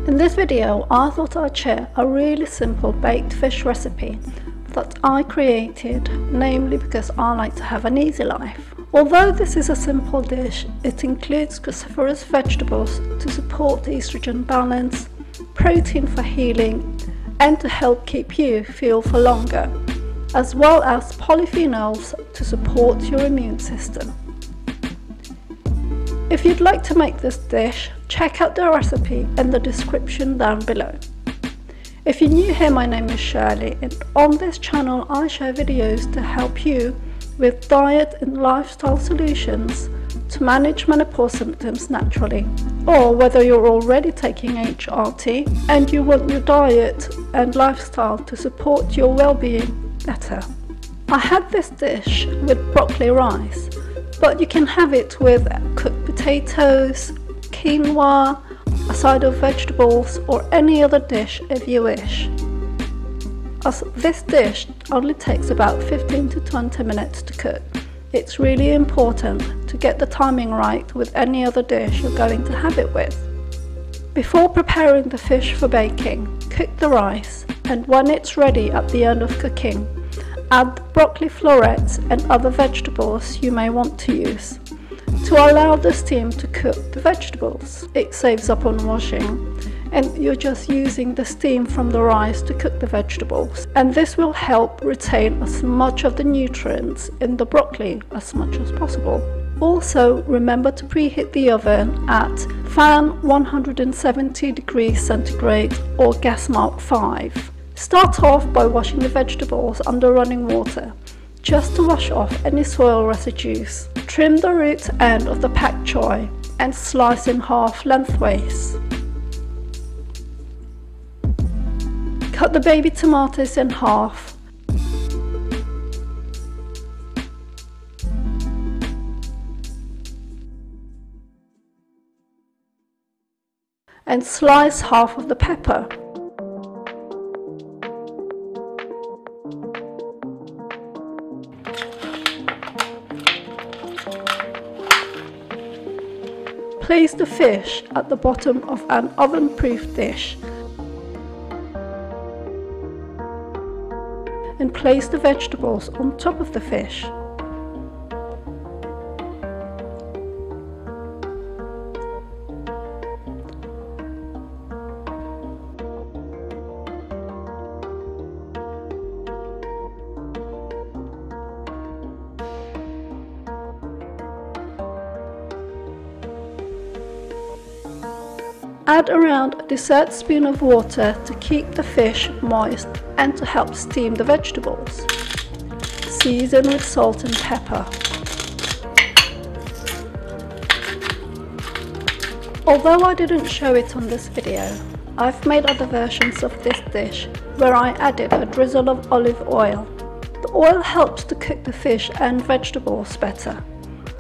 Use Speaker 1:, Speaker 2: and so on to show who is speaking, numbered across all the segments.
Speaker 1: In this video, I thought I'd share a really simple baked fish recipe that I created, namely because I like to have an easy life. Although this is a simple dish, it includes cruciferous vegetables to support the estrogen balance, protein for healing, and to help keep you fuel for longer, as well as polyphenols to support your immune system. If you'd like to make this dish, check out the recipe in the description down below. If you're new here, my name is Shirley, and on this channel I share videos to help you with diet and lifestyle solutions to manage menopause symptoms naturally, or whether you're already taking HRT and you want your diet and lifestyle to support your well-being better. I had this dish with broccoli rice, but you can have it with cooked potatoes, quinoa, a side of vegetables, or any other dish if you wish. As this dish only takes about 15 to 20 minutes to cook, it's really important to get the timing right with any other dish you're going to have it with. Before preparing the fish for baking, cook the rice, and when it's ready at the end of cooking, add the broccoli florets and other vegetables you may want to use to allow the steam to cook the vegetables. It saves up on washing, and you're just using the steam from the rice to cook the vegetables, and this will help retain as much of the nutrients in the broccoli as much as possible. Also, remember to preheat the oven at fan 170 degrees centigrade or gas mark 5. Start off by washing the vegetables under running water, just to wash off any soil residues. Trim the root end of the pak choi and slice in half lengthways. Cut the baby tomatoes in half. And slice half of the pepper. Place the fish at the bottom of an oven-proof dish and place the vegetables on top of the fish. Add around a dessert spoon of water to keep the fish moist and to help steam the vegetables. Season with salt and pepper. Although I didn't show it on this video, I've made other versions of this dish where I added a drizzle of olive oil. The oil helps to cook the fish and vegetables better,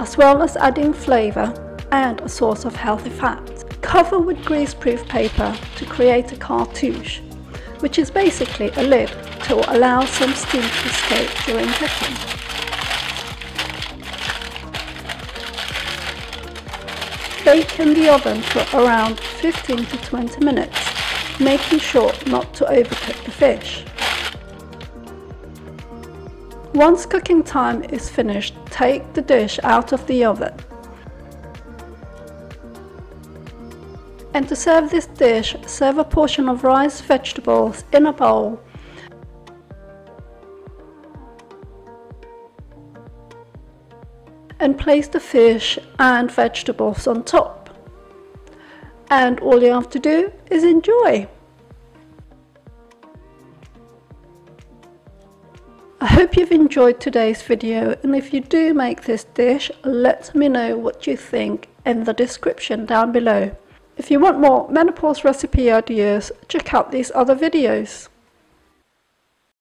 Speaker 1: as well as adding flavour and a source of healthy fat. Cover with greaseproof paper to create a cartouche, which is basically a lid to allow some steam to escape during cooking. Bake in the oven for around 15 to 20 minutes, making sure not to overcook the fish. Once cooking time is finished, take the dish out of the oven. And to serve this dish, serve a portion of rice vegetables in a bowl and place the fish and vegetables on top. And all you have to do is enjoy. I hope you've enjoyed today's video, and if you do make this dish, let me know what you think in the description down below. If you want more menopause recipe ideas, check out these other videos.